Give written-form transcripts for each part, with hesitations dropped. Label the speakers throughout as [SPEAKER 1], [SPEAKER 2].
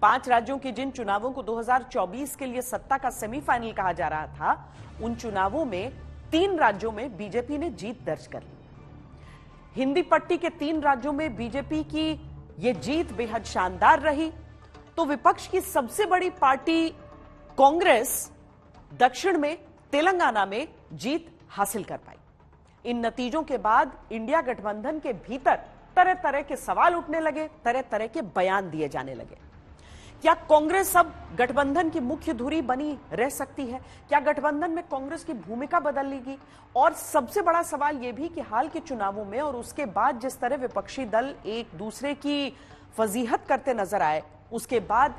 [SPEAKER 1] 5 राज्यों के जिन चुनावों को 2024 के लिए सत्ता का सेमीफाइनल कहा जा रहा था, उन चुनावों में 3 राज्यों में बीजेपी ने जीत दर्ज कर ली। हिंदी पट्टी के 3 राज्यों में बीजेपी की यह जीत बेहद शानदार रही। तो विपक्ष की सबसे बड़ी पार्टी कांग्रेस दक्षिण में तेलंगाना में जीत हासिल कर पाई। इन नतीजों के बाद इंडिया गठबंधन के भीतर तरह तरह के सवाल उठने लगे, तरह तरह के बयान दिए जाने लगे। क्या कांग्रेस अब गठबंधन की मुख्य धुरी बनी रह सकती है? क्या गठबंधन में कांग्रेस की भूमिका बदलेगी? और सबसे बड़ा सवाल यह भी कि हाल के चुनावों में और उसके बाद जिस तरह विपक्षी दल एक दूसरे की फजीहत करते नजर आए, उसके बाद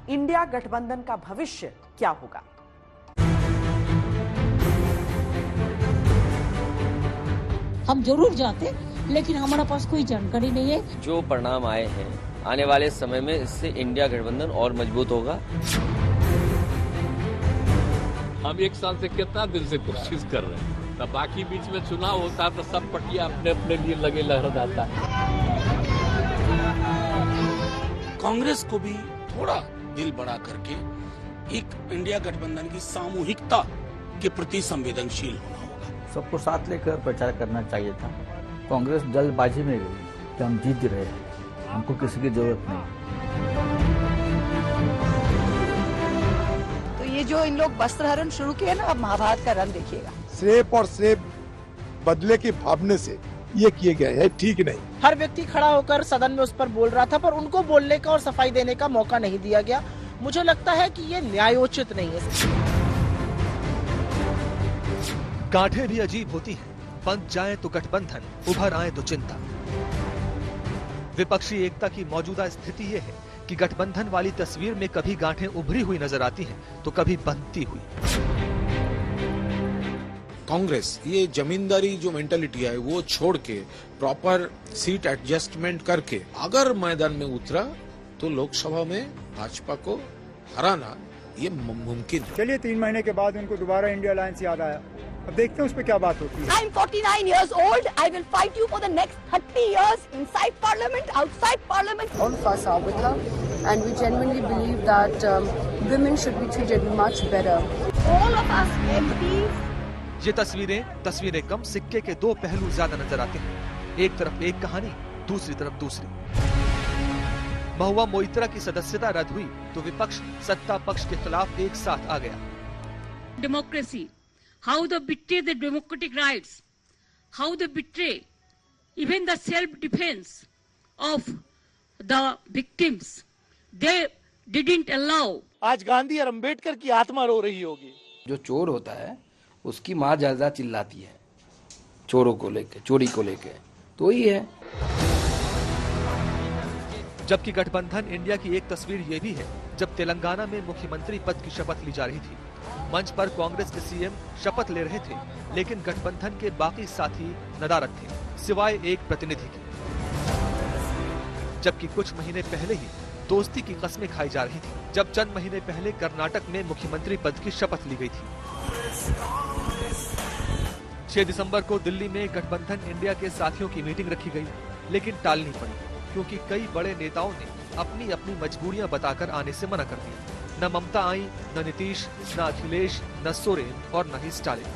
[SPEAKER 1] इंडिया गठबंधन का भविष्य क्या होगा?
[SPEAKER 2] हम जरूर जाते, लेकिन हमारे पास कोई जानकारी नहीं है।
[SPEAKER 3] जो परिणाम आए हैं, आने वाले समय में इससे इंडिया गठबंधन और मजबूत होगा।
[SPEAKER 4] हम 1 साल से कितना दिन से कोशिश कर रहे हैं, तब बाकी बीच में चुनाव होता है तो सब पट्टियां अपने अपने लिए लगे लहराता है।
[SPEAKER 5] कांग्रेस को भी थोड़ा दिल बड़ा करके एक इंडिया गठबंधन की सामूहिकता के प्रति संवेदनशील होना होगा।
[SPEAKER 6] सबको साथ लेकर प्रचार करना चाहिए था। कांग्रेस जल्दबाजी में गई कि हम जीत रहे हैं, हमको किसी की जरूरत नहीं।
[SPEAKER 7] तो ये जो इन लोग वस्त्र हरण शुरू किए ना, अब महाभारत का रंग देखिएगा।
[SPEAKER 8] श्रेप और श्रेप बदले की भावना से ये किए गए हैं, ठीक नहीं।
[SPEAKER 9] हर व्यक्ति खड़ा होकर सदन में उस पर बोल रहा था, पर उनको बोलने का और सफाई देने का मौका नहीं दिया गया। मुझे लगता है कि ये न्यायोचित नहीं है।
[SPEAKER 10] गांठें भी अजीब होती हैं, बंध जाए तो गठबंधन, उभर आए तो चिंता। विपक्षी एकता की मौजूदा स्थिति ये है कि गठबंधन वाली तस्वीर में कभी गांठें उभरी हुई नजर आती हैं, तो कभी बंधती हुई।
[SPEAKER 5] कांग्रेस ये जमींदारी जो मेंटालिटी है वो छोड़ के प्रॉपर सीट एडजस्टमेंट करके अगर मैदान में उतरा तो लोकसभा में भाजपा को हराना ये मुमकिन है।
[SPEAKER 8] चलिए 3 महीने के बाद उनको दोबारा इंडिया अलायंस याद आया, अब देखते हैं उस पर क्या बात होती है।
[SPEAKER 7] I'm 49 years old. I will fight you for the next 30 years inside Parliament, outside Parliament.
[SPEAKER 11] All of us are with her, and we genuinely believe that women should be treated much better.
[SPEAKER 7] All of us MPs.
[SPEAKER 10] ये तस्वीरें कम, सिक्के के 2 पहलू ज्यादा नजर आते हैं। एक तरफ एक कहानी, दूसरी तरफ दूसरी। महुआ मोइत्रा की सदस्यता रद्द हुई तो विपक्ष सत्ता पक्ष के खिलाफ एक साथ आ गया।
[SPEAKER 2] Democracy, how they betray the democratic rights, how they betray even the self-defense of the victims. They didn't allow.
[SPEAKER 9] आज गांधी और अम्बेडकर की आत्मा रो रही होगी।
[SPEAKER 3] जो चोर होता है उसकी माँ ज्यादा चिल्लाती है चोरों को लेके, चोरी को लेके, तो ही है।
[SPEAKER 10] जबकि गठबंधन इंडिया की एक तस्वीर ये भी है जब तेलंगाना में मुख्यमंत्री पद की शपथ ली जा रही थी। मंच पर कांग्रेस के सीएम शपथ ले रहे थे, लेकिन गठबंधन के बाकी साथी नदारद थे, सिवाय एक प्रतिनिधि के। जबकि कुछ महीने पहले ही दोस्ती की कस्में खाई जा रही थी, जब चंद महीने पहले कर्नाटक में मुख्यमंत्री पद की शपथ ली गई थी। 6 दिसंबर को दिल्ली में गठबंधन इंडिया के साथियों की मीटिंग रखी गई, लेकिन टालनी पड़ी क्योंकि कई बड़े नेताओं ने अपनी अपनी मजबूरियां बताकर आने से मना कर दिया। न ममता आई, न नीतीश, न अखिलेश, न सोरेन और न ही स्टालिन।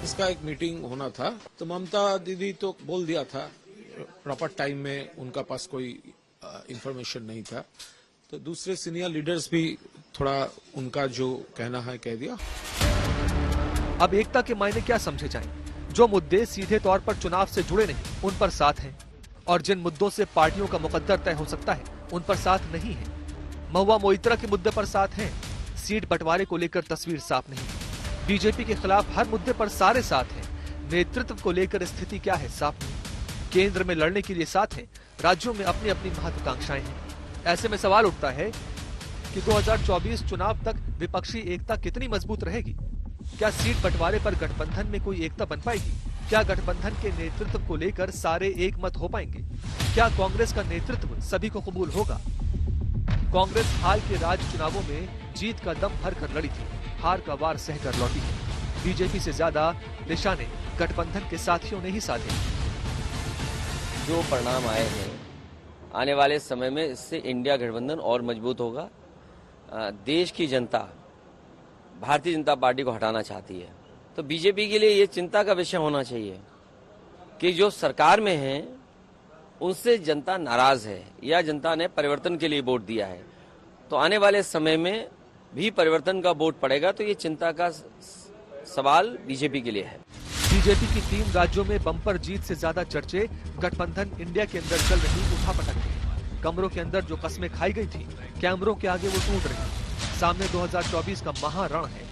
[SPEAKER 5] इसका एक मीटिंग होना था तो ममता दीदी तो बोल दिया था, प्रॉपर टाइम में उनका पास कोई इंफॉर्मेशन नहीं था, तो दूसरे सीनियर लीडर्स भी थोड़ा उनका जो कहना है कह दिया।
[SPEAKER 10] अब एकता के मायने क्या समझे जाएं? जो मुद्दे सीधे तौर पर चुनाव से जुड़े नहीं, उन पर साथ हैं, और जिन मुद्दों से पार्टियों का मुकद्दर तय हो सकता है, उन पर साथ नहीं है। महुआ मोइत्रा के मुद्दे पर साथ हैं, सीट बंटवारे को लेकर तस्वीर साफ नहीं। बीजेपी के खिलाफ हर मुद्दे पर सारे साथ हैं, नेतृत्व को लेकर स्थिति क्या है साफ नहीं। केंद्र में लड़ने के लिए साथ हैं, राज्यों में अपनी अपनी महत्वाकांक्षाएं हैं। ऐसे में सवाल उठता है कि 2024 चुनाव तक विपक्षी एकता कितनी मजबूत रहेगी? क्या सीट बंटवारे पर गठबंधन में कोई एकता बन पाएगी? क्या गठबंधन के नेतृत्व को लेकर सारे एक मत हो पाएंगे? क्या कांग्रेस का नेतृत्व सभी को कबूल होगा? कांग्रेस हाल के राज्य चुनावों में जीत का दम भर कर लड़ी थी, हार का वार सहकर लौटी है। बीजेपी से ज्यादा निशाने गठबंधन के साथियों ने ही साधे।
[SPEAKER 3] जो परिणाम आए हैं
[SPEAKER 12] आने वाले समय में इससे इंडिया गठबंधन और मजबूत होगा। देश की जनता भारतीय जनता पार्टी को हटाना चाहती है, तो बीजेपी के लिए ये चिंता का विषय होना चाहिए कि जो सरकार में है उनसे जनता नाराज है या जनता ने परिवर्तन के लिए वोट दिया है, तो आने वाले समय में भी परिवर्तन का वोट पड़ेगा, तो ये चिंता का सवाल बीजेपी के लिए है।
[SPEAKER 10] बीजेपी की 3 राज्यों में बम्पर जीत से ज्यादा चर्चे गठबंधन इंडिया के अंदर चल रही उठापटक के। कमरों के अंदर जो कस्में खाई गई थी, कैमरों के आगे वो टूट रही। सामने 2024 का महारण है।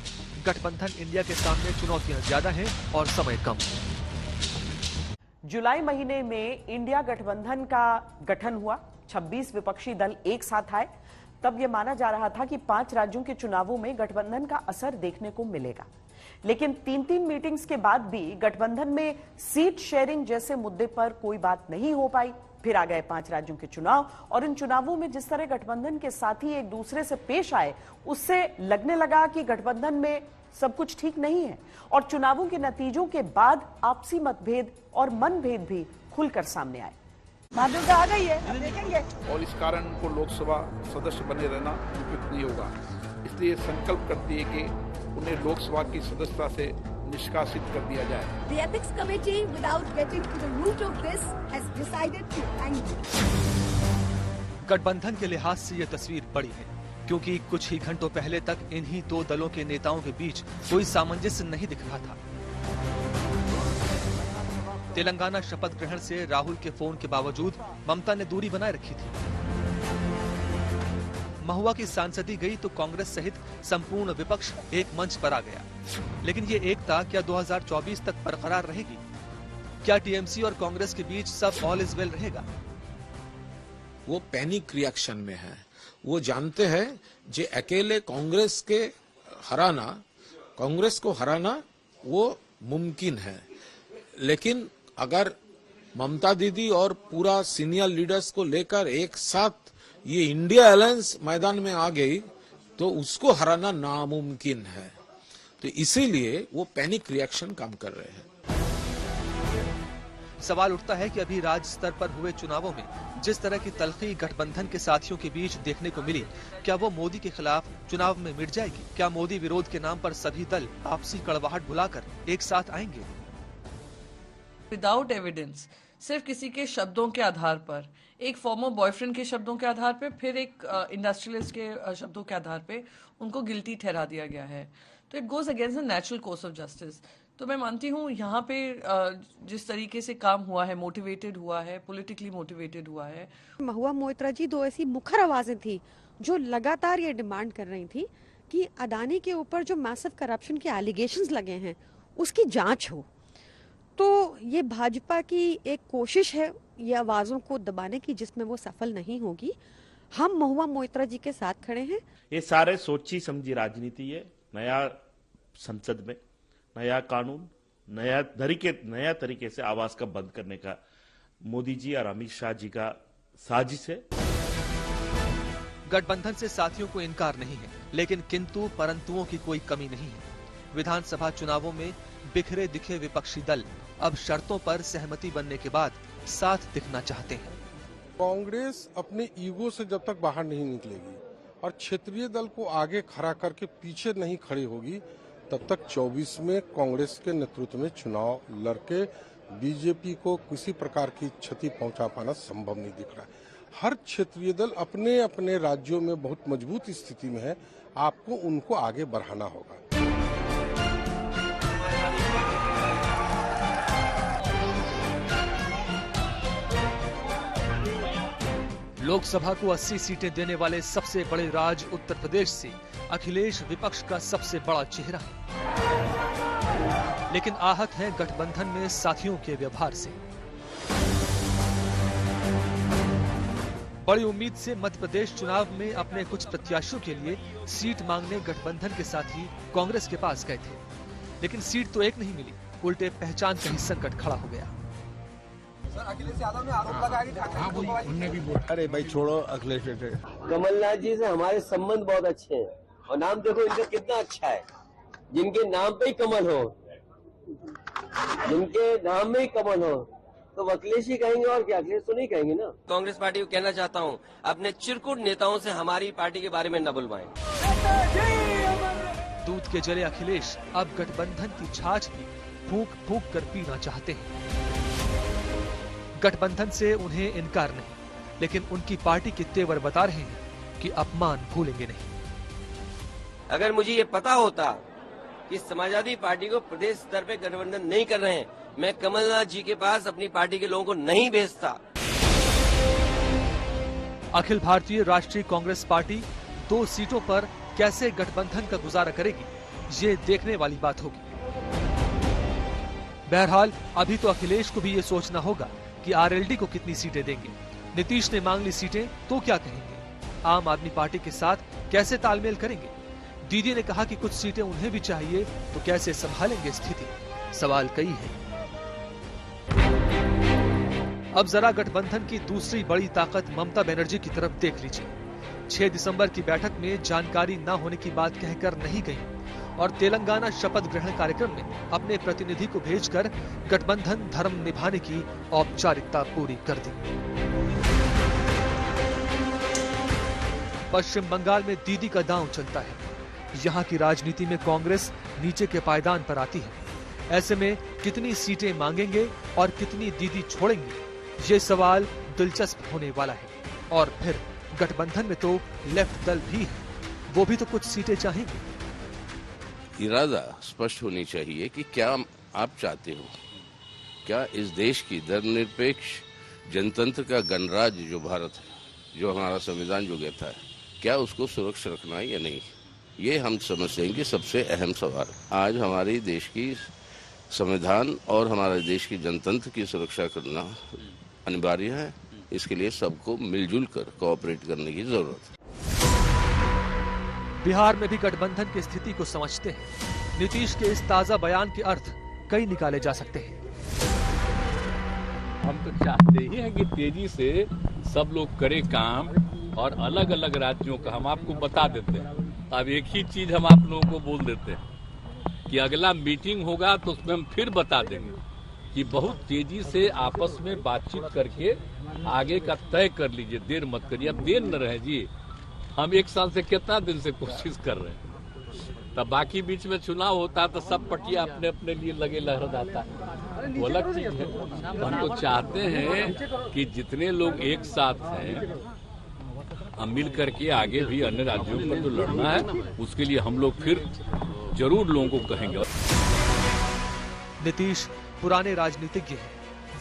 [SPEAKER 10] गठबंधन इंडिया के सामने चुनौतियां ज्यादा हैं और समय कम।
[SPEAKER 1] जुलाई महीने में इंडिया गठबंधन का गठन हुआ, 26 विपक्षी दल एक साथ आए। तब यह माना जा रहा था कि 5 राज्यों के चुनावों में गठबंधन का असर देखने को मिलेगा, लेकिन 3 मीटिंग्स के बाद भी गठबंधन में सीट शेयरिंग जैसे मुद्दे पर कोई बात नहीं हो पाई। फिर आ गए 5 राज्यों के चुनाव और इन चुनावों में जिस तरह गठबंधन के साथी एक दूसरे से पेश आए, उससे लगने लगा कि गठबंधन में सब कुछ ठीक नहीं है और चुनावों के नतीजों के बाद आपसी मतभेद और मनभेद भी खुलकर सामने आए।
[SPEAKER 7] माधुर्य आ गई है, अब देखेंगे।
[SPEAKER 13] और इस कारण उनको लोकसभा सदस्य बने रहना उपयुक्त नहीं होगा, इसलिए संकल्प करती है कि उन्हें लोकसभा की सदस्यता से निष्कासित कर दिया जाए।
[SPEAKER 7] The ethics committee, without getting to the root of this, has decided to hang him.
[SPEAKER 10] गठबंधन के लिहाज से यह तस्वीर बड़ी है, क्योंकि कुछ ही घंटों पहले तक इन्हीं 2 दलों के नेताओं के बीच कोई सामंजस्य नहीं दिख रहा था। तेलंगाना शपथ ग्रहण से राहुल के फोन के बावजूद ममता ने दूरी बनाए रखी थी। महुआ की सांसदी गई तो कांग्रेस सहित संपूर्ण विपक्ष एक मंच पर आ गया। लेकिन ये एकता क्या 2024 तक बरकरार रहेगी? क्या टीएमसी और कांग्रेस के बीच सब ऑल इज वेल रहेगा?
[SPEAKER 5] वो पैनिक रिएक्शन में है। वो जानते हैं जे अकेले कांग्रेस को हराना वो मुमकिन है, लेकिन अगर ममता दीदी और पूरा सीनियर लीडर्स को लेकर एक साथ ये इंडिया अलायंस मैदान में आ गई तो उसको हराना नामुमकिन है। तो इसीलिए वो पैनिक रिएक्शन काम कर रहे हैं।
[SPEAKER 10] सवाल उठता है कि अभी राज्य स्तर पर हुए चुनावों में जिस तरह की तल्खी गठबंधन के साथियों के बीच देखने को मिली, क्या वो मोदी के खिलाफ चुनाव में मिट जाएगी? क्या मोदी विरोध के नाम पर सभी दल आपसी कड़वाहट भुलाकर एक साथ आएंगे?
[SPEAKER 14] विदाउट एविडेंस, सिर्फ किसी के शब्दों के आधार पर, एक फॉर्मर बॉयफ्रेंड के शब्दों के आधार पे, फिर एक इंडस्ट्रियलिस्ट के शब्दों के आधार पे उनको गिल्टी ठहरा दिया गया है। तो it goes against the natural course of justice. तो मैं मानती हूँ यहाँ पे जिस तरीके से काम हुआ है, मोटिवेटेड हुआ है, पॉलिटिकली मोटिवेटेड हुआ है।
[SPEAKER 15] महुआ मोइत्रा जी 2 ऐसी मुखर आवाजें थी जो लगातार ये डिमांड कर रही थी कि अदानी के ऊपर जो मैसिव करप्शन के एलिगेशंस लगे हैं उसकी जांच हो। तो ये भाजपा की एक कोशिश है ये आवाजों को दबाने की, जिसमें वो सफल नहीं होगी। हम महुआ मोइत्रा जी के साथ खड़े हैं।
[SPEAKER 16] ये सारे सोची समझी राजनीति है। नया संसद में नया कानून, नया तरीके से आवाज का बंद करने का मोदी जी और अमित शाह जी का साजिश है।
[SPEAKER 10] गठबंधन से साथियों को इनकार नहीं है, लेकिन किंतु परंतुओं की कोई कमी नहीं है। विधानसभा चुनावों में बिखरे दिखे विपक्षी दल अब शर्तों पर सहमति बनने के बाद साथ दिखना चाहते हैं।
[SPEAKER 8] कांग्रेस अपने ईगो से जब तक बाहर नहीं निकलेगी और क्षेत्रीय दल को आगे खड़ा करके पीछे नहीं खड़ी होगी, तब तक 24 में कांग्रेस के नेतृत्व में चुनाव लड़के बीजेपी को किसी प्रकार की क्षति पहुंचा पाना संभव नहीं दिख रहा है। हर क्षेत्रीय दल अपने अपने राज्यों में बहुत मजबूत स्थिति में है, आपको उनको आगे बढ़ाना होगा।
[SPEAKER 10] लोकसभा को 80 सीटें देने वाले सबसे बड़े राज्य उत्तर प्रदेश से अखिलेश विपक्ष का सबसे बड़ा चेहरा है, लेकिन आहत है गठबंधन में साथियों के व्यवहार से। बड़ी उम्मीद से मध्य प्रदेश चुनाव में अपने कुछ प्रत्याशियों के लिए सीट मांगने गठबंधन के साथी कांग्रेस के पास गए थे, लेकिन सीट तो एक नहीं मिली, उल्टे पहचान का ही संकट खड़ा हो गया।
[SPEAKER 17] अखिलेश यादव ने आरोप लगाया कि
[SPEAKER 18] अरे भाई छोड़ो अखिलेश।
[SPEAKER 12] कमलनाथ जी से हमारे संबंध बहुत अच्छे हैं और नाम देखो इनका कितना अच्छा है। जिनके नाम पे ही कमल हो, जिनके नाम में ही कमल हो, तो अखिलेश ही कहेंगे और क्या, अखिलेश तो नहीं कहेंगे ना। कांग्रेस पार्टी को कहना चाहता हूँ, अपने चिरकुट नेताओं से हमारी पार्टी के बारे में न बुलवाएं।
[SPEAKER 10] दूध के जले अखिलेश अब गठबंधन की छाछ भी फूंक फूंक कर पीना चाहते हैं। गठबंधन से उन्हें इनकार नहीं, लेकिन उनकी पार्टी के तेवर बता रहे हैं कि अपमान भूलेंगे नहीं।
[SPEAKER 12] अगर मुझे ये पता होता कि समाजवादी पार्टी को प्रदेश स्तर पे गठबंधन नहीं कर रहे हैं, मैं कमलनाथ जी के पास अपनी पार्टी के लोगों को नहीं भेजता।
[SPEAKER 10] अखिल भारतीय राष्ट्रीय कांग्रेस पार्टी 2 सीटों पर कैसे गठबंधन का गुजारा करेगी, ये देखने वाली बात होगी। बहरहाल अभी तो अखिलेश को भी ये सोचना होगा कि आरएलडी को कितनी सीटें देंगे। नीतीश ने मांग ली सीटें तो क्या कहेंगे, आम आदमी पार्टी के साथ कैसे तालमेल करेंगे। दीदी ने कहा कि कुछ सीटें उन्हें भी चाहिए, तो कैसे संभालेंगे स्थिति, सवाल कई हैं। अब जरा गठबंधन की दूसरी बड़ी ताकत ममता बनर्जी की तरफ देख लीजिए। 6 दिसंबर की बैठक में जानकारी न होने की बात कहकर नहीं गई और तेलंगाना शपथ ग्रहण कार्यक्रम में अपने प्रतिनिधि को भेजकर गठबंधन धर्म निभाने की औपचारिकता पूरी कर दी। पश्चिम बंगाल में दीदी का दांव चलता है। यहाँ की राजनीति में कांग्रेस नीचे के पायदान पर आती है। ऐसे में कितनी सीटें मांगेंगे और कितनी दीदी छोड़ेंगे, ये सवाल दिलचस्प होने वाला है। और फिर गठबंधन में तो लेफ्ट दल भी है, वो भी तो कुछ सीटें चाहेंगे।
[SPEAKER 18] इरादा स्पष्ट होनी चाहिए कि क्या आप चाहते हो। क्या इस देश की धर्मनिरपेक्ष जनतंत्र का गणराज्य जो भारत है, जो हमारा संविधान जो कहता है, क्या उसको सुरक्षित रखना है या नहीं, ये हम समझते हैं कि सबसे अहम सवाल। आज हमारे देश की संविधान और हमारे देश की जनतंत्र की सुरक्षा करना अनिवार्य है। इसके लिए सबको मिलजुल कर कोऑपरेट करने की जरूरत है।
[SPEAKER 10] बिहार में भी गठबंधन की स्थिति को समझते हैं। नीतीश के इस ताजा बयान के अर्थ कई निकाले जा सकते हैं।
[SPEAKER 4] हम तो चाहते ही हैं कि तेजी से सब लोग करें काम, और अलग अलग राज्यों का हम आपको बता देते हैं। अब एक ही चीज हम आप लोगों को बोल देते हैं कि अगला मीटिंग होगा तो उसमें हम फिर बता देंगे कि बहुत तेजी से आपस में बातचीत करके आगे का तय कर लीजिए, देर मत करिए। अब देर न रहे जी, हम 1 साल से कितना दिन से कोशिश कर रहे हैं। तब बाकी बीच में चुनाव होता है तो सब पटिया अपने अपने लिए लगे लहर जाता है, वो अलग चीज है। हम तो चाहते हैं कि जितने लोग एक साथ हैं, हम मिल करके आगे भी अन्य राज्यों पर जो लड़ना है उसके लिए हम लोग फिर जरूर लोगों को कहेंगे।
[SPEAKER 10] नीतीश पुराने राजनीतिज्ञ हैं,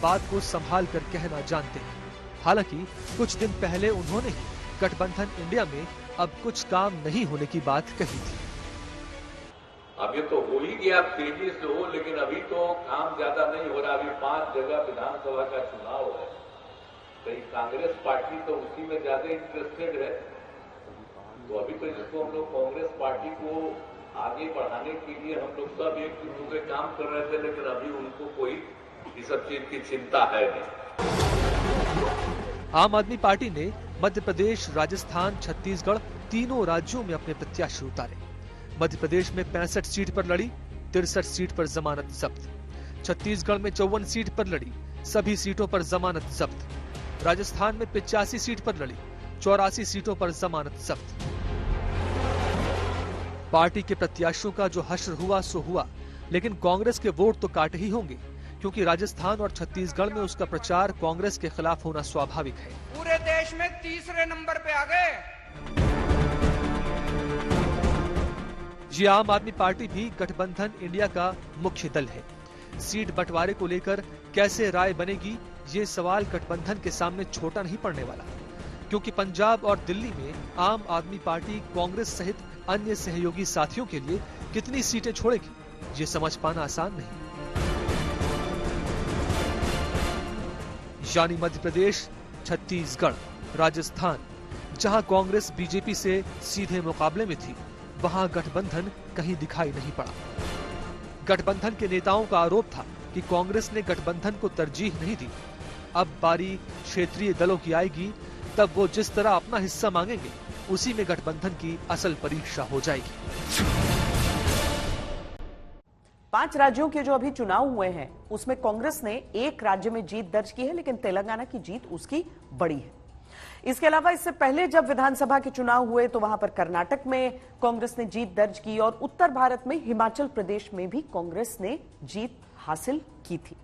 [SPEAKER 10] बात को संभाल कर कहना जानते हैं। हालांकि कुछ दिन पहले उन्होंने ही गठबंधन इंडिया में अब कुछ काम नहीं होने की बात कही थी।
[SPEAKER 4] अभी तो हो ही गया, तेजी से हो, लेकिन अभी तो काम ज्यादा नहीं हो रहा। अभी 5 जगह विधानसभा का चुनाव है, कहीं कांग्रेस पार्टी तो उसी में ज्यादा इंटरेस्टेड है। तो अभी तो जिसको हम लोग कांग्रेस पार्टी को आगे बढ़ाने के लिए हम लोग सब एक जुट में काम कर रहे थे, लेकिन अभी उनको कोई इस सब चीज की चिंता है नहीं।
[SPEAKER 10] आम आदमी पार्टी ने मध्य प्रदेश, राजस्थान, छत्तीसगढ़ तीनों राज्यों में अपने प्रत्याशी उतारे। मध्य प्रदेश में 65 सीट पर लड़ी, 63 सीट पर जमानत जब्त। छत्तीसगढ़ में 54 सीट पर लड़ी, सभी सीटों पर जमानत जब्त। राजस्थान में 85 सीट पर लड़ी, 84 सीटों पर जमानत जब्त। पार्टी के प्रत्याशियों का जो हश्र हुआ सो हुआ, लेकिन कांग्रेस के वोट तो काटे ही होंगे, क्योंकि राजस्थान और छत्तीसगढ़ में उसका प्रचार कांग्रेस के खिलाफ होना स्वाभाविक है।
[SPEAKER 17] पूरे देश में 3रे नंबर पे आ गए।
[SPEAKER 10] ये आम आदमी पार्टी भी गठबंधन इंडिया का मुख्य दल है। सीट बंटवारे को लेकर कैसे राय बनेगी, ये सवाल गठबंधन के सामने छोटा नहीं पड़ने वाला, क्योंकि पंजाब और दिल्ली में आम आदमी पार्टी कांग्रेस सहित अन्य सहयोगी साथियों के लिए कितनी सीटें छोड़ेगी, ये समझ पाना आसान नहीं। यानी मध्य प्रदेश, छत्तीसगढ़, राजस्थान, जहां कांग्रेस बीजेपी से सीधे मुकाबले में थी, वहां गठबंधन कहीं दिखाई नहीं पड़ा। गठबंधन के नेताओं का आरोप था कि कांग्रेस ने गठबंधन को तरजीह नहीं दी। अब बारी क्षेत्रीय दलों की आएगी, तब वो जिस तरह अपना हिस्सा मांगेंगे, उसी में गठबंधन की असल परीक्षा हो जाएगी।
[SPEAKER 1] 5 राज्यों के जो अभी चुनाव हुए हैं उसमें कांग्रेस ने एक राज्य में जीत दर्ज की है, लेकिन तेलंगाना की जीत उसकी बड़ी है। इसके अलावा इससे पहले जब विधानसभा के चुनाव हुए तो वहां पर कर्नाटक में कांग्रेस ने जीत दर्ज की और उत्तर भारत में हिमाचल प्रदेश में भी कांग्रेस ने जीत हासिल की थी।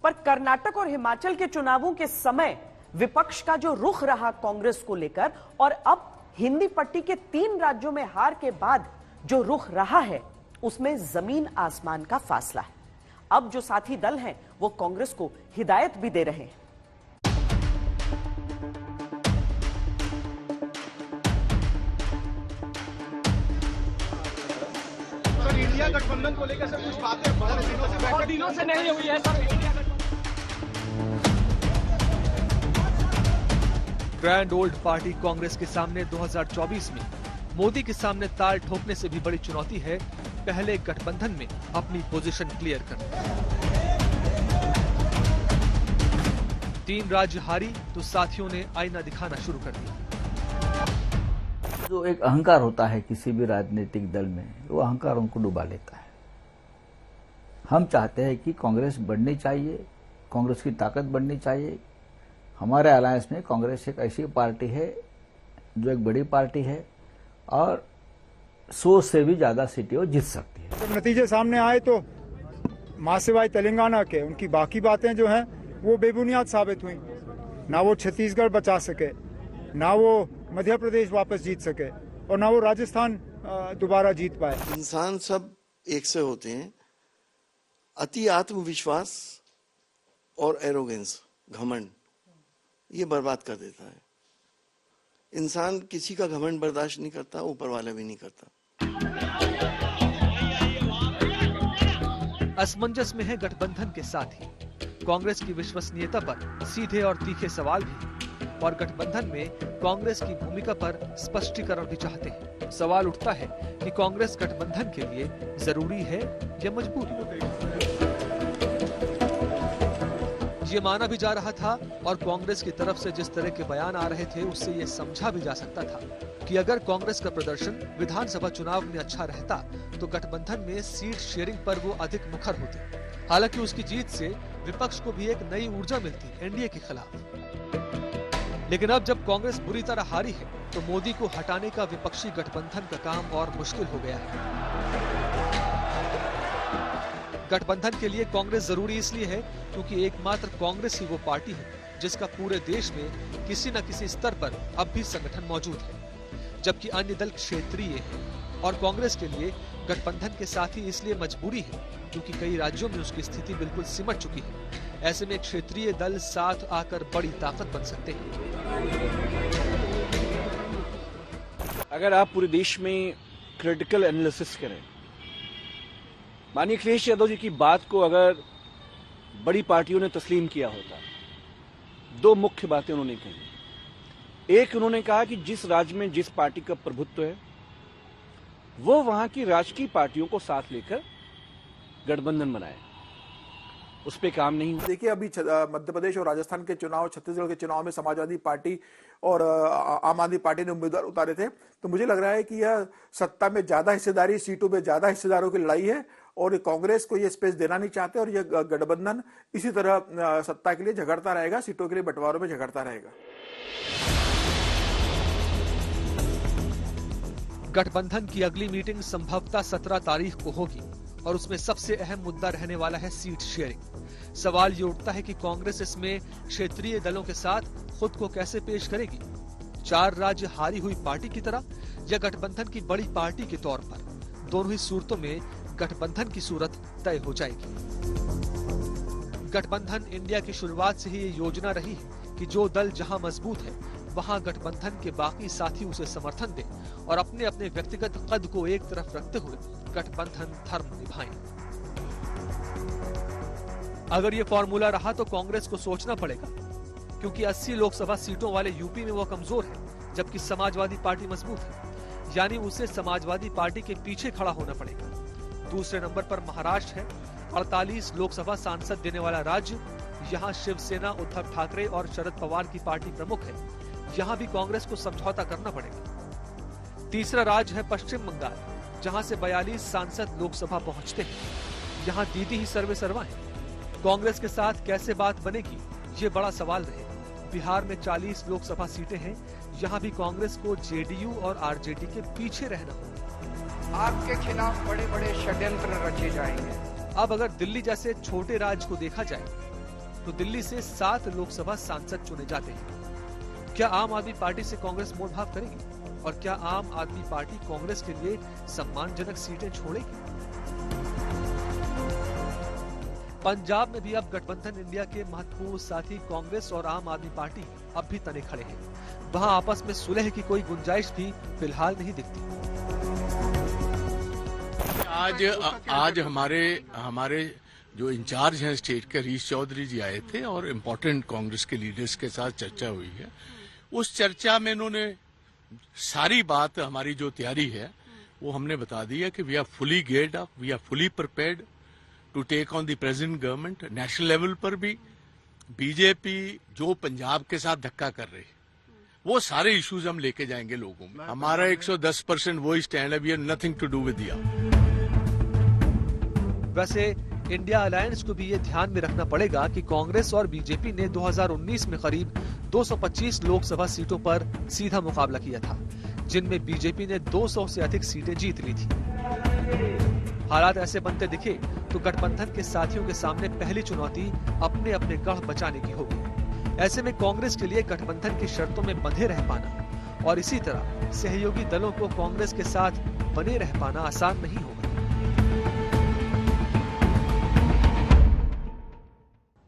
[SPEAKER 1] पर कर्नाटक और हिमाचल के चुनावों के समय विपक्ष का जो रुख रहा कांग्रेस को लेकर और अब हिंदी पट्टी के 3 राज्यों में हार के बाद जो रुख रहा है उसमें जमीन आसमान का फासला है। अब जो साथी दल हैं वो कांग्रेस को हिदायत भी दे रहे हैं।
[SPEAKER 17] इंडिया गठबंधन को लेकर सर कुछ बातें बहुत दिनों से नहीं हुई है sir.
[SPEAKER 10] Grand old party Congress के सामने 2024 में मोदी के सामने ताल ठोकने से भी बड़ी चुनौती है पहले गठबंधन में अपनी पोजीशन क्लियर करना। 3 राज्य हारी तो साथियों ने आईना दिखाना शुरू कर दिया।
[SPEAKER 6] जो एक अहंकार होता है किसी भी राजनीतिक दल में, वो अहंकार उनको डुबा लेता है। हम चाहते हैं कि कांग्रेस बढ़नी चाहिए, कांग्रेस की ताकत बढ़नी चाहिए। हमारे अलायंस में कांग्रेस एक ऐसी पार्टी है जो एक बड़ी पार्टी है और 100 से भी ज्यादा सीटें वो जीत सकती है।
[SPEAKER 19] जब नतीजे सामने आए तो मां सिवाय तेलंगाना के उनकी बाकी बातें जो हैं वो बेबुनियाद साबित हुई। ना वो छत्तीसगढ़ बचा सके, ना वो मध्य प्रदेश वापस जीत सके और ना वो राजस्थान दोबारा जीत पाए।
[SPEAKER 20] इंसान सब एक से होते हैं। अति आत्मविश्वास और एरोगेंस, घमंड, ये बर्बाद कर देता है। इंसान किसी का घमंड बर्दाश्त नहीं करता, ऊपर वाला भी नहीं करता।
[SPEAKER 10] असमंजस में है गठबंधन के साथ ही कांग्रेस की विश्वसनीयता पर सीधे और तीखे सवाल भी, और गठबंधन में कांग्रेस की भूमिका पर स्पष्टीकरण भी चाहते हैं। सवाल उठता है कि कांग्रेस गठबंधन के लिए जरूरी है या मजबूरी। ये माना भी जा रहा था और कांग्रेस की तरफ से जिस तरह के बयान आ रहे थे उससे ये समझा भी जा सकता था कि अगर कांग्रेस का प्रदर्शन विधानसभा चुनाव में अच्छा रहता तो गठबंधन में सीट शेयरिंग पर वो अधिक मुखर होते। हालांकि उसकी जीत से विपक्ष को भी एक नई ऊर्जा मिलती एनडीए के खिलाफ। लेकिन अब जब कांग्रेस बुरी तरह हारी है तो मोदी को हटाने का विपक्षी गठबंधन का काम और मुश्किल हो गया है। गठबंधन के लिए कांग्रेस जरूरी इसलिए है क्योंकि एकमात्र कांग्रेस ही वो पार्टी है जिसका पूरे देश में किसी न किसी स्तर पर अब भी संगठन मौजूद है, जबकि अन्य दल क्षेत्रीय हैं। और कांग्रेस के लिए गठबंधन के साथ ही इसलिए मजबूरी है क्योंकि कई राज्यों में उसकी स्थिति बिल्कुल सिमट चुकी है। ऐसे में क्षेत्रीय दल साथ आकर बड़ी ताकत बन सकते हैं।
[SPEAKER 21] अगर आप पूरे देश में क्रिटिकल एनालिसिस करें, माननीय अखिलेश यादव जी की बात को अगर बड़ी पार्टियों ने तस्लीम किया होता, 2 मुख्य बातें उन्होंने कही। एक, उन्होंने कहा कि जिस राज्य में जिस पार्टी का प्रभुत्व है वो वहां की राजकीय पार्टियों को साथ लेकर गठबंधन बनाए। उस पे काम नहीं हुआ।
[SPEAKER 22] देखिए, अभी मध्य प्रदेश और राजस्थान के चुनाव, छत्तीसगढ़ के चुनाव में समाजवादी पार्टी और आम आदमी पार्टी ने उम्मीदवार उतारे थे, तो मुझे लग रहा है कि यह सत्ता में ज्यादा हिस्सेदारी, सीटों में ज्यादा हिस्सेदारों की लड़ाई है और कांग्रेस को ये स्पेस देना नहीं चाहते और यह गठबंधन इसी तरह सत्ता के लिए झगड़ता रहेगा, सीटों के लिए बंटवारों में झगड़ता रहेगा।
[SPEAKER 10] गठबंधन की अगली मीटिंग संभवतः 17 तारीख को होगी और उसमें सबसे अहम मुद्दा रहने वाला है सीट शेयरिंग। सवाल ये उठता है कि कांग्रेस इसमें क्षेत्रीय दलों के साथ खुद को कैसे पेश करेगी, 4 राज्य हारी हुई पार्टी की तरह या गठबंधन की बड़ी पार्टी के तौर पर। दोनों ही सूरतों में गठबंधन की सूरत तय हो जाएगी। गठबंधन इंडिया की शुरुआत से ही ये योजना रही है कि जो दल जहां मजबूत है वहां गठबंधन के बाकी साथी उसे समर्थन दें और अपने अपने व्यक्तिगत कद को एक तरफ रखते हुए गठबंधन धर्म निभाएं। अगर ये फॉर्मूला रहा तो कांग्रेस को सोचना पड़ेगा, क्योंकि 80 लोकसभा सीटों वाले यूपी में वो कमजोर है जबकि समाजवादी पार्टी मजबूत है, यानी उसे समाजवादी पार्टी के पीछे खड़ा होना पड़ेगा। दूसरे नंबर पर महाराष्ट्र है, 48 लोकसभा सांसद देने वाला राज्य। यहाँ शिवसेना, उद्धव ठाकरे और शरद पवार की पार्टी प्रमुख है, यहाँ भी कांग्रेस को समझौता करना पड़ेगा। तीसरा राज्य है पश्चिम बंगाल, जहाँ से 42 सांसद लोकसभा पहुँचते हैं। यहाँ दीदी ही सर्वे सर्वा है। कांग्रेस के साथ कैसे बात बनेगी, ये बड़ा सवाल रहे। बिहार में 40 लोकसभा सीटें हैं, यहाँ भी कांग्रेस को जेडीयू और आरजेडी के पीछे रहना होगा।
[SPEAKER 2] आपके खिलाफ बड़े बड़े षड्यंत्र रचे जाएंगे।
[SPEAKER 10] अब अगर दिल्ली जैसे छोटे राज्य को देखा जाए तो दिल्ली से 7 लोकसभा सांसद चुने जाते हैं। क्या आम आदमी पार्टी से कांग्रेस मोड़भाव करेगी और क्या आम आदमी पार्टी कांग्रेस के लिए सम्मानजनक सीटें छोड़ेगी? पंजाब में भी अब गठबंधन इंडिया के महत्वपूर्ण साथी कांग्रेस और आम आदमी पार्टी अब भी तने खड़े हैं। वहां आपस में सुलह की कोई गुंजाइश भी फिलहाल नहीं दिखती।
[SPEAKER 5] आज हमारे जो इंचार्ज हैं स्टेट के हरीश चौधरी जी आए थे और इम्पोर्टेंट कांग्रेस के लीडर्स के साथ चर्चा हुई है। उस चर्चा में इन्होंने सारी बात, हमारी जो तैयारी है वो हमने बता दी है कि we are fully geared up, we are fully prepared to take on the present government. National level पर भी बीजेपी जो पंजाब के साथ धक्का कर रही है वो सारे इश्यूज हम लेके जाएंगे लोगों में। हमारा 110% वो स्टैंड है, we have nothing to do with दिया।
[SPEAKER 10] वैसे इंडिया अलायंस को भी ये ध्यान में रखना पड़ेगा कि कांग्रेस और बीजेपी ने 2019 में करीब 225 लोकसभा सीटों पर सीधा मुकाबला किया था, जिनमें बीजेपी ने 200 से अधिक सीटें जीत ली थी। हालात ऐसे बनते दिखे तो गठबंधन के साथियों के सामने पहली चुनौती अपने अपने गढ़ बचाने की होगी। ऐसे में कांग्रेस के लिए गठबंधन की शर्तों में बंधे रह पाना और इसी तरह सहयोगी दलों को कांग्रेस के साथ बने रह पाना आसान नहीं होगा।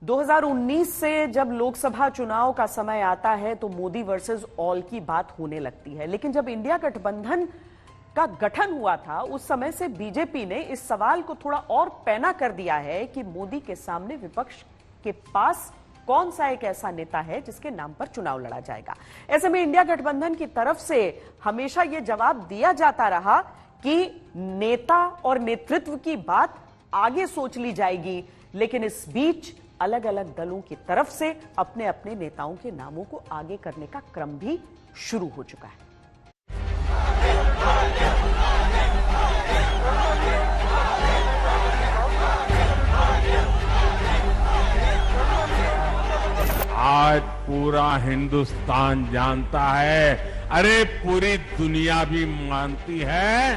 [SPEAKER 1] 2019 से जब लोकसभा चुनाव का समय आता है तो मोदी वर्सेस ऑल की बात होने लगती है, लेकिन जब इंडिया गठबंधन का गठन हुआ था उस समय से बीजेपी ने इस सवाल को थोड़ा और पैना कर दिया है कि मोदी के सामने विपक्ष के पास कौन सा एक ऐसा नेता है जिसके नाम पर चुनाव लड़ा जाएगा। ऐसे में इंडिया गठबंधन की तरफ से हमेशा यह जवाब दिया जाता रहा कि नेता और नेतृत्व की बात आगे सोच ली जाएगी, लेकिन इस बीच अलग अलग दलों की तरफ से अपने अपने नेताओं के नामों को आगे करने का क्रम भी शुरू हो चुका है।
[SPEAKER 11] आज पूरा हिंदुस्तान जानता है, अरे पूरी दुनिया भी मानती है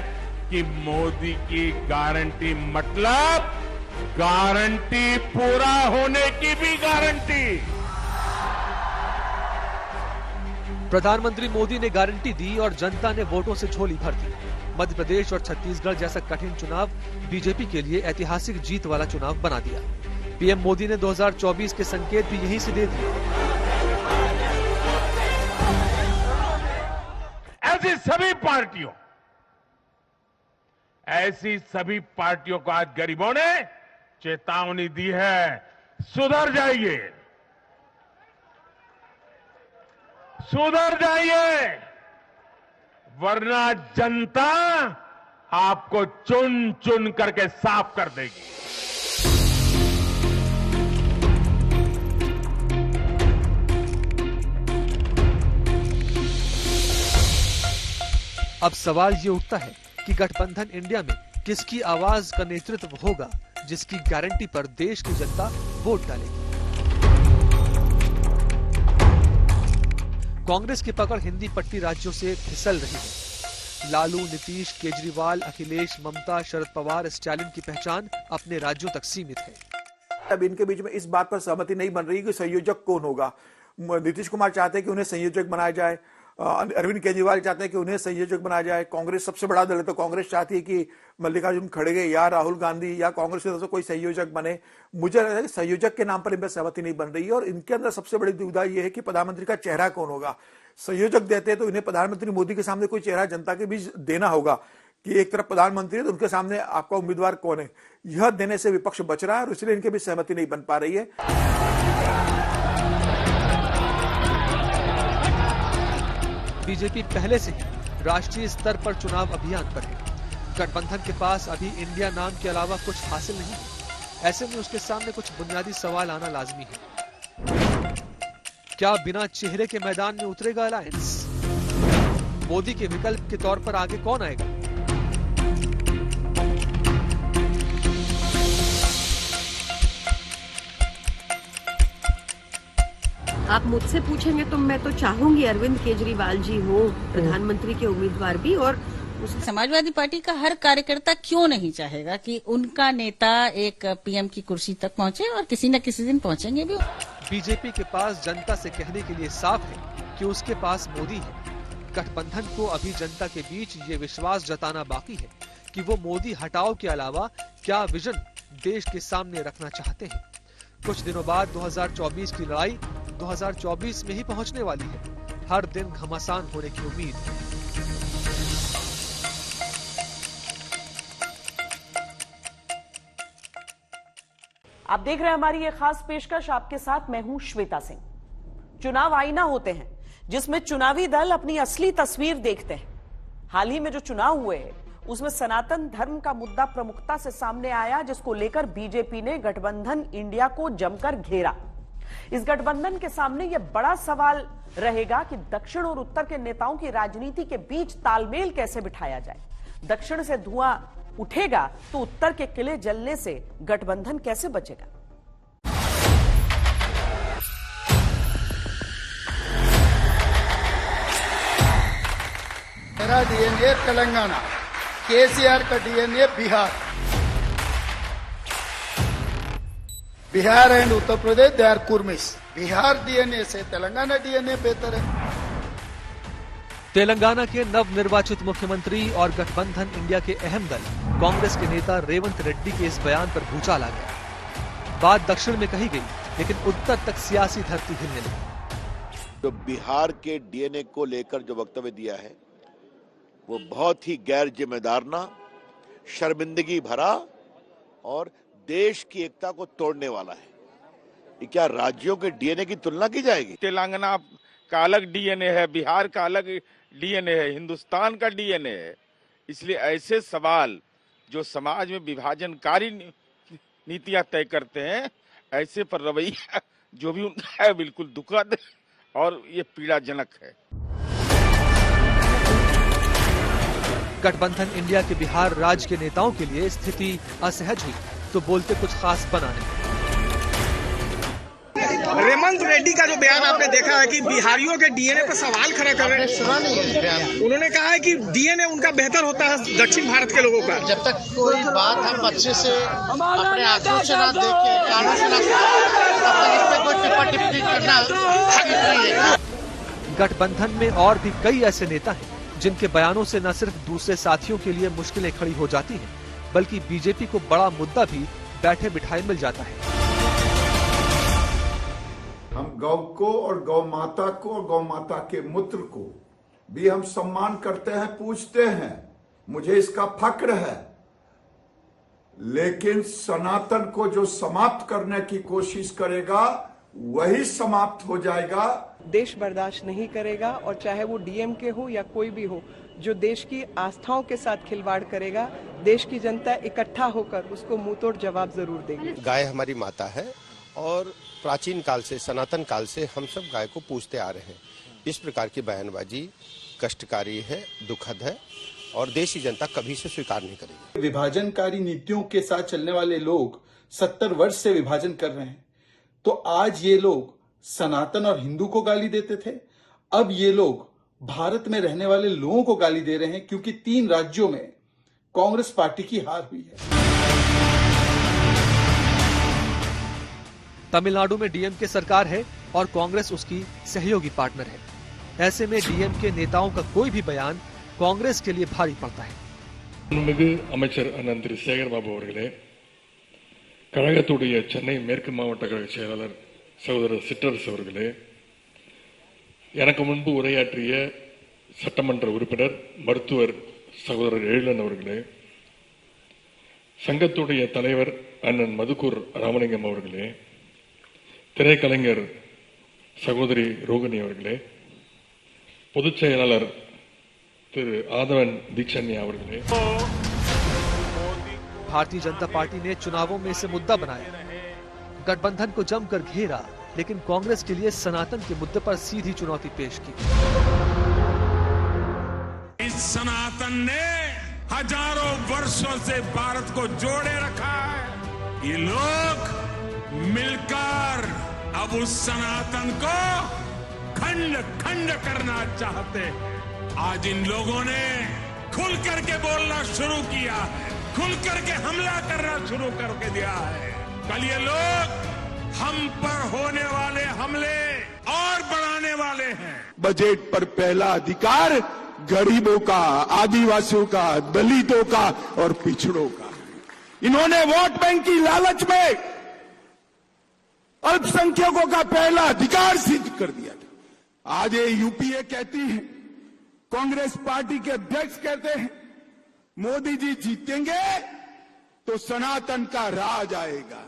[SPEAKER 11] कि मोदी की गारंटी मतलब गारंटी पूरा होने की भी गारंटी।
[SPEAKER 10] प्रधानमंत्री मोदी ने गारंटी दी और जनता ने वोटों से झोली भर दी। मध्य प्रदेश और छत्तीसगढ़ जैसा कठिन चुनाव बीजेपी के लिए ऐतिहासिक जीत वाला चुनाव बना दिया। पीएम मोदी ने 2024 के संकेत भी यहीं से दे दिए।
[SPEAKER 11] ऐसी सभी पार्टियों को आज गरीबों ने चेतावनी दी है, सुधर जाइए, वरना जनता आपको चुन चुन करके साफ कर देगी।
[SPEAKER 10] अब सवाल ये उठता है कि गठबंधन इंडिया में किसकी आवाज का नेतृत्व होगा, जिसकी गारंटी पर देश की जनता वोट डालेगी। कांग्रेस की पकड़ हिंदी पट्टी राज्यों से फिसल रही है। लालू, नीतीश, केजरीवाल, अखिलेश, ममता, शरद पवार, स्टालिन की पहचान अपने राज्यों तक सीमित है।
[SPEAKER 22] अब इनके बीच में इस बात पर सहमति नहीं बन रही कि संयोजक कौन होगा। नीतीश कुमार चाहते हैं कि उन्हें संयोजक बनाया जाए, अरविंद केजरीवाल चाहते हैं कि उन्हें संयोजक बनाया जाए। कांग्रेस सबसे बड़ा दल है तो कांग्रेस चाहती है कि मल्लिकार्जुन खड़गे या राहुल गांधी या कांग्रेस की तरफ से कोई संयोजक बने। मुझे लगता है कि संयोजक के नाम पर इनमें सहमति नहीं बन रही है और इनके अंदर सबसे बड़ी दुविधा यह है कि प्रधानमंत्री का चेहरा कौन होगा। संयोजक देते हैं तो इन्हें प्रधानमंत्री मोदी के सामने कोई चेहरा जनता के बीच देना होगा कि एक तरफ प्रधानमंत्री है तो उनके सामने आपका उम्मीदवार कौन है। यह देने से विपक्ष बच रहा है और इसलिए इनके बीच सहमति नहीं बन पा रही है।
[SPEAKER 10] बीजेपी पहले से ही राष्ट्रीय स्तर पर चुनाव अभियान पर है। गठबंधन के पास अभी इंडिया नाम के अलावा कुछ हासिल नहीं है। ऐसे में उसके सामने कुछ बुनियादी सवाल आना लाजमी है। क्या बिना चेहरे के मैदान में उतरेगा अलायंस? मोदी के विकल्प के तौर पर आगे कौन आएगा?
[SPEAKER 15] आप मुझसे पूछेंगे तो मैं तो चाहूंगी अरविंद केजरीवाल जी हो प्रधानमंत्री के उम्मीदवार भी। और
[SPEAKER 3] समाजवादी पार्टी का हर कार्यकर्ता क्यों नहीं चाहेगा कि उनका नेता एक पीएम की कुर्सी तक पहुंचे, और किसी न किसी दिन पहुंचेंगे भी।
[SPEAKER 10] बीजेपी के पास जनता से कहने के लिए साफ है कि उसके पास मोदी है। गठबंधन को अभी जनता के बीच ये विश्वास जताना बाकी है कि वो मोदी हटाओ के अलावा क्या विजन देश के सामने रखना चाहते हैं। कुछ दिनों बाद 2024 की लड़ाई 2024 में ही पहुंचने वाली है। हर दिन घमासान होने की उम्मीद है।
[SPEAKER 1] आप देख रहे हैं हमारी ये खास पेशकश, आपके साथ मैं हूं श्वेता सिंह। चुनाव आईना होते हैं जिसमें चुनावी दल अपनी असली तस्वीर देखते हैं। हाल ही में जो चुनाव हुए उसमें सनातन धर्म का मुद्दा प्रमुखता से सामने आया, जिसको लेकर बीजेपी ने गठबंधन इंडिया को जमकर घेरा। इस गठबंधन के सामने यह बड़ा सवाल रहेगा कि दक्षिण और उत्तर के नेताओं की राजनीति के बीच तालमेल कैसे बिठाया जाए। दक्षिण से धुआं उठेगा तो उत्तर के किले जलने से गठबंधन कैसे बचेगा।
[SPEAKER 9] मेरा डीएनए तेलंगाना, केसीआर का DNA Bihar. Bihar and Uttar Pradesh they are Kurmis. Bihar DNA से तेलंगाना डीएनए बेहतर है।
[SPEAKER 10] तेलंगाना के नवनिर्वाचित मुख्यमंत्री और गठबंधन इंडिया के अहम दल कांग्रेस के नेता रेवंत रेड्डी के इस बयान पर भूचाल आ गया। बात दक्षिण में कही गई, लेकिन उत्तर तक सियासी धरती हिलने लगी।
[SPEAKER 23] जो बिहार के डीएनए को लेकर जो वक्तव्य दिया है वो बहुत ही गैर जिम्मेदाराना, शर्मिंदगी भरा और देश की एकता को तोड़ने वाला है। ये क्या राज्यों के डीएनए की तुलना की जाएगी?
[SPEAKER 11] तेलंगाना का अलग डीएनए है, बिहार का अलग डीएनए है, हिंदुस्तान का डीएनए है। इसलिए ऐसे सवाल जो समाज में विभाजनकारी नीतियां तय करते हैं, ऐसे पर रवैया जो भी उनका है बिल्कुल दुखद और ये पीड़ाजनक है।
[SPEAKER 10] गठबंधन इंडिया के बिहार राज्य के नेताओं के लिए स्थिति असहज हुई तो बोलते कुछ खास बना नहीं।
[SPEAKER 17] रेवंत रेड्डी का जो बयान आपने देखा है कि बिहारियों के डीएनए पर सवाल खड़ा कर रहे हैं। उन्होंने कहा है कि डीएनए उनका बेहतर होता है दक्षिण भारत के लोगों का।
[SPEAKER 9] जब तक कोई बात हम अच्छे से अपने आंखों से ना देख के, कानों से ना सुने, तब तक इस पे कोई टिप्पणी टिप्पणी करना ठीक नहीं है।
[SPEAKER 10] गठबंधन में और भी कई ऐसे नेता हैं जिनके बयानों से न सिर्फ दूसरे साथियों के लिए मुश्किलें खड़ी हो जाती हैं, बल्कि बीजेपी को बड़ा मुद्दा भी बैठे बिठाए मिल जाता है।
[SPEAKER 9] हम गौ को और गौ माता को और गौ माता के मूत्र को भी हम सम्मान करते हैं, पूजते हैं, मुझे इसका फक्र है। लेकिन सनातन को जो समाप्त करने की कोशिश करेगा वही समाप्त हो जाएगा।
[SPEAKER 24] देश बर्दाश्त नहीं करेगा, और चाहे वो डीएमके हो या कोई भी हो, जो देश की आस्थाओं के साथ खिलवाड़ करेगा, देश की जनता इकट्ठा होकर उसको मुंहतोड़ जवाब जरूर देगी।
[SPEAKER 25] गाय हमारी माता है और प्राचीन काल से, सनातन काल से हम सब गाय को पूजते आ रहे हैं। इस प्रकार की बयानबाजी कष्टकारी है, दुखद है और देश की जनता कभी से स्वीकार नहीं करेगी।
[SPEAKER 9] विभाजनकारी नीतियों के साथ चलने वाले लोग 70 वर्ष से विभाजन कर रहे हैं, तो आज ये लोग सनातन और हिंदू को गाली देते थे, अब ये लोग भारत में रहने वाले लोगों को गाली दे रहे हैं, क्योंकि 3 राज्यों में कांग्रेस पार्टी की हार हुई है।
[SPEAKER 10] तमिलनाडु में डीएमके सरकार है और कांग्रेस उसकी सहयोगी पार्टनर है। ऐसे में डीएमके नेताओं का कोई भी बयान कांग्रेस के लिए भारी पड़ता है।
[SPEAKER 26] அமைச்சர் அண்ணன் திரு சேகர்பாபு அவர்களே, கழகத்துடைய சென்னை மேற்கு மாவட்ட கழக செயலாளர் சகோதரர் சிற்றரசு அவர்களே, எனக்கு முன்பு உரையாற்றிய சட்டமன்ற உறுப்பினர் மருத்துவர் சகோதரர் எழிலன் அவர்களே, சங்கத்துடைய தலைவர் அண்ணன் மதுக்கூர் ராமலிங்கம் அவர்களே, திரைக்கலைஞர் சகோதரி ரோகிணி அவர்களே, பொதுச் செயலாளர் திரு ஆதவன் தீட்சண்யா அவர்களே।
[SPEAKER 10] भारतीय जनता पार्टी ने चुनावों में इसे मुद्दा बनाया, गठबंधन को जमकर घेरा, लेकिन कांग्रेस के लिए सनातन के मुद्दे पर सीधी चुनौती पेश की।
[SPEAKER 11] इस सनातन ने हजारों वर्षों से भारत को जोड़े रखा है। ये लोग मिलकर
[SPEAKER 7] अब उस सनातन को खंड खंड करना चाहते। आज इन लोगों ने खुल करके बोलना शुरू किया है, खुल करके हमला करना शुरू करके दिया है। कल ये लोग हम पर होने वाले हमले और बढ़ाने वाले हैं।
[SPEAKER 8] बजट पर पहला अधिकार गरीबों का, आदिवासियों का, दलितों का और पिछड़ों का। इन्होंने वोट बैंक की लालच में अल्पसंख्यकों का पहला अधिकार सिद्ध कर दिया था। आज ये यूपीए कहती है, कांग्रेस पार्टी के अध्यक्ष कहते हैं मोदी जी जीतेंगे तो सनातन का राज आएगा।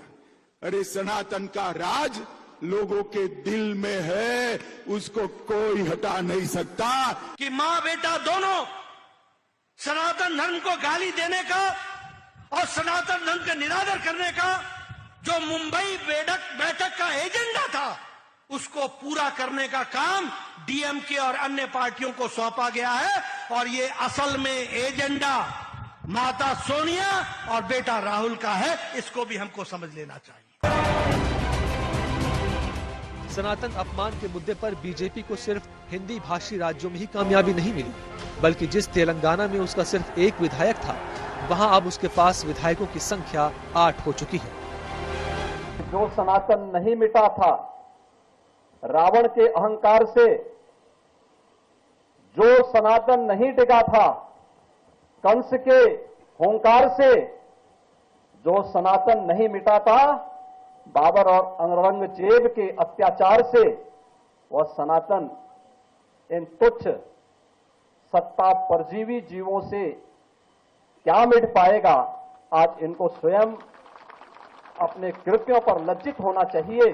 [SPEAKER 8] अरे सनातन का राज लोगों के दिल में है, उसको कोई हटा नहीं सकता।
[SPEAKER 12] कि मां बेटा दोनों सनातन धर्म को गाली देने का और सनातन धर्म का निरादर करने का जो मुंबई बैठक का एजेंडा था, उसको पूरा करने का काम डीएमके और अन्य पार्टियों को सौंपा गया है। और ये असल में एजेंडा माता सोनिया और बेटा राहुल का है, इसको भी हमको समझ लेना चाहिए।
[SPEAKER 10] सनातन अपमान के मुद्दे पर बीजेपी को सिर्फ हिंदी भाषी राज्यों में ही कामयाबी नहीं मिली, बल्कि जिस तेलंगाना में उसका सिर्फ एक विधायक था, वहां अब उसके पास विधायकों की संख्या 8 हो चुकी है।
[SPEAKER 13] जो सनातन नहीं मिटा था, रावण के अहंकार से, जो सनातन नहीं टिका था, कंस के होंकार से, जो सनातन नहीं मिटा था, बाबर और औरंगजेब के अत्याचार से, वह सनातन इन तुच्छ सत्ता परजीवी जीवों से क्या मिट पाएगा। आज इनको स्वयं अपने कृत्यों पर लज्जित होना चाहिए।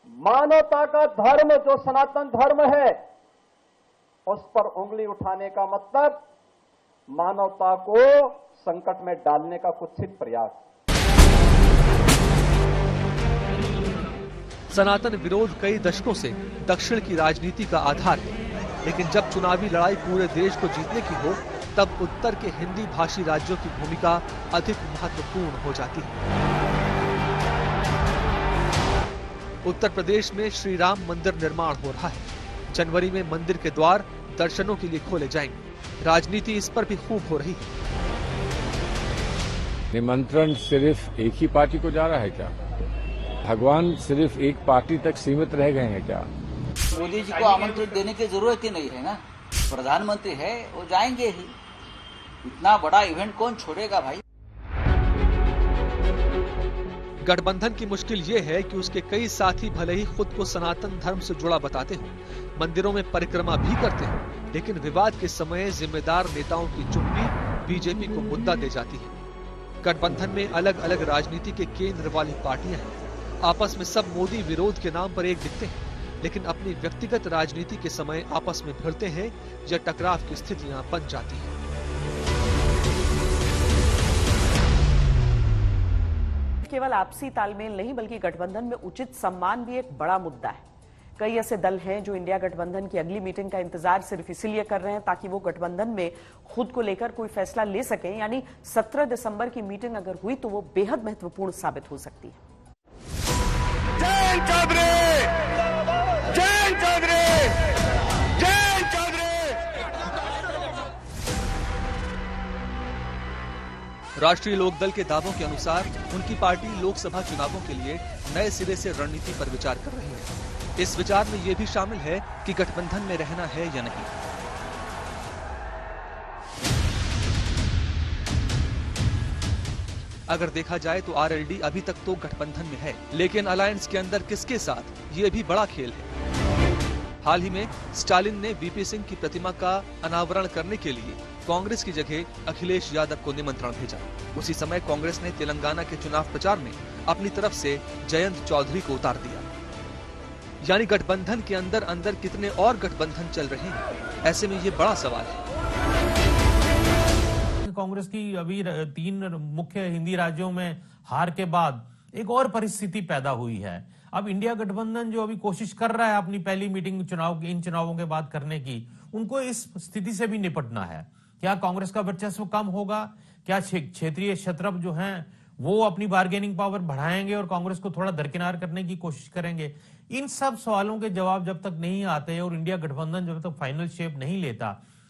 [SPEAKER 13] मानवता का धर्म जो सनातन धर्म है, उस पर उंगली उठाने का मतलब मानवता को संकट में डालने का कुत्सित प्रयास।
[SPEAKER 10] सनातन विरोध कई दशकों से दक्षिण की राजनीति का आधार है, लेकिन जब चुनावी लड़ाई पूरे देश को जीतने की हो, तब उत्तर के हिंदी भाषी राज्यों की भूमिका अधिक महत्वपूर्ण हो जाती है। उत्तर प्रदेश में श्री राम मंदिर निर्माण हो रहा है। जनवरी में मंदिर के द्वार दर्शनों के लिए खोले जाएंगे। राजनीति इस पर भी खूब हो रही है।
[SPEAKER 14] निमंत्रण सिर्फ एक ही पार्टी को जा रहा है क्या? भगवान सिर्फ एक पार्टी तक सीमित रह गए हैं क्या?
[SPEAKER 6] मोदी जी को आमंत्रित देने की जरूरत ही नहीं है ना, प्रधानमंत्री है, वो जाएंगे ही। इतना बड़ा इवेंट कौन छोड़ेगा भाई।
[SPEAKER 10] गठबंधन की मुश्किल ये है कि उसके कई साथी भले ही खुद को सनातन धर्म से जुड़ा बताते हो, मंदिरों में परिक्रमा भी करते हैं, लेकिन विवाद के समय जिम्मेदार नेताओं की चुप्पी बीजेपी को मुद्दा दे जाती है। गठबंधन में अलग अलग राजनीति के केंद्र वाली पार्टियां हैं। आपस में सब मोदी विरोध के नाम पर एक दिखते हैं, लेकिन अपनी व्यक्तिगत राजनीति के समय आपस में भिड़ते हैं या टकराव की स्थितियां बन जाती हैं।
[SPEAKER 1] केवल आपसी तालमेल नहीं, बल्कि गठबंधन में उचित सम्मान भी एक बड़ा मुद्दा है। कई ऐसे दल हैं जो इंडिया गठबंधन की अगली मीटिंग का इंतजार सिर्फ इसीलिए कर रहे हैं ताकि वो गठबंधन में खुद को लेकर कोई फैसला ले सकें। यानी 17 दिसंबर की मीटिंग अगर हुई तो वो बेहद महत्वपूर्ण साबित हो सकती है।
[SPEAKER 7] जय चौधरी, जय चौधरी, जय चौधरी।
[SPEAKER 10] राष्ट्रीय लोकदल के दावों के अनुसार उनकी पार्टी लोकसभा चुनावों के लिए नए सिरे से रणनीति पर विचार कर रही है। इस विचार में यह भी शामिल है कि गठबंधन में रहना है या नहीं। अगर देखा जाए तो आरएलडी अभी तक तो गठबंधन में है, लेकिन अलायंस के अंदर किसके साथ, ये भी बड़ा खेल है। हाल ही में स्टालिन ने वीपी सिंह की प्रतिमा का अनावरण करने के लिए कांग्रेस की जगह अखिलेश यादव को निमंत्रण भेजा। उसी समय कांग्रेस ने तेलंगाना के चुनाव प्रचार में अपनी तरफ से जयंत चौधरी को उतार दिया। यानी गठबंधन के अंदर अंदर कितने और गठबंधन चल रहे हैं, ऐसे में ये बड़ा सवाल है।
[SPEAKER 16] कांग्रेस की अभी 3 मुख्य हिंदी राज्यों में हार के बाद एक और परिस्थिति पैदा हुई है। अब इंडिया गठबंधन जो अभी कोशिश कर रहा है अपनी पहली मीटिंग इन चुनावों के बाद करने की, उनको इस स्थिति से भी निपटना है। क्या कांग्रेस का वर्चस्व कम होगा? क्या क्षेत्रीय शत्रप जो हैं वो अपनी बार्गेनिंग पावर बढ़ाएंगे और कांग्रेस को थोड़ा दरकिनार करने की कोशिश करेंगे। इन सब सवालों के जवाब जब तक नहीं आते और इंडिया गठबंधन जब तक फाइनल शेप नहीं लेता,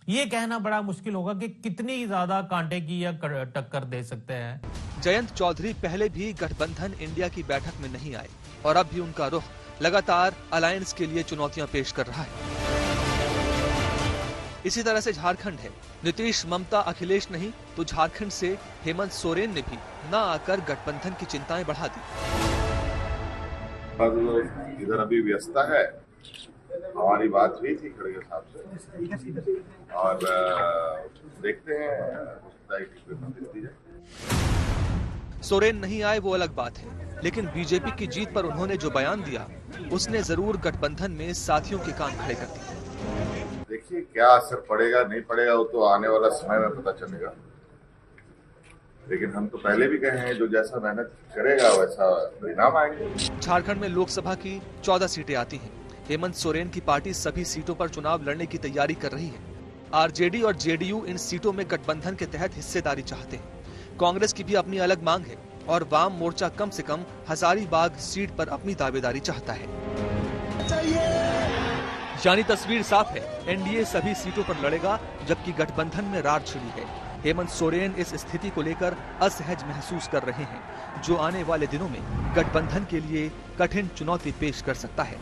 [SPEAKER 16] ये कहना बड़ा मुश्किल होगा कि कितनी ज्यादा कांटे की या टक्कर दे सकते हैं।
[SPEAKER 10] जयंत चौधरी पहले भी गठबंधन इंडिया की बैठक में नहीं आए और अब भी उनका रुख लगातार अलायंस के लिए चुनौतियां पेश कर रहा है। इसी तरह से झारखंड है। नीतीश, ममता, अखिलेश नहीं तो झारखंड से हेमंत सोरेन ने भी न आकर गठबंधन की चिंताएं बढ़ा दी।
[SPEAKER 2] इधर अभी व्यस्तता है, हमारी बात हुई थी खड़गे साहब से और देखते हैं।
[SPEAKER 10] सोरेन नहीं आए वो अलग बात है, लेकिन बीजेपी की जीत पर उन्होंने जो बयान दिया उसने जरूर गठबंधन में साथियों के कान खड़े कर दिए।
[SPEAKER 2] देखिए क्या असर पड़ेगा नहीं पड़ेगा वो तो आने वाला समय में पता चलेगा, लेकिन हम तो पहले भी कहे हैं जो जैसा मेहनत करेगा वैसा परिणाम आएंगे।
[SPEAKER 10] झारखंड में लोकसभा की 14 सीटें आती हैं। हेमंत सोरेन की पार्टी सभी सीटों पर चुनाव लड़ने की तैयारी कर रही है। आरजेडी और जेडीयू इन सीटों में गठबंधन के तहत हिस्सेदारी चाहते हैं। कांग्रेस की भी अपनी अलग मांग है और वाम मोर्चा कम से कम हजारीबाग सीट पर अपनी दावेदारी चाहता है। यानी तस्वीर साफ है, एनडीए सभी सीटों पर लड़ेगा जबकि गठबंधन में रार छिड़ी है। हेमंत सोरेन इस स्थिति को लेकर असहज महसूस कर रहे हैं, जो आने वाले दिनों में गठबंधन के लिए कठिन चुनौती पेश कर सकता है।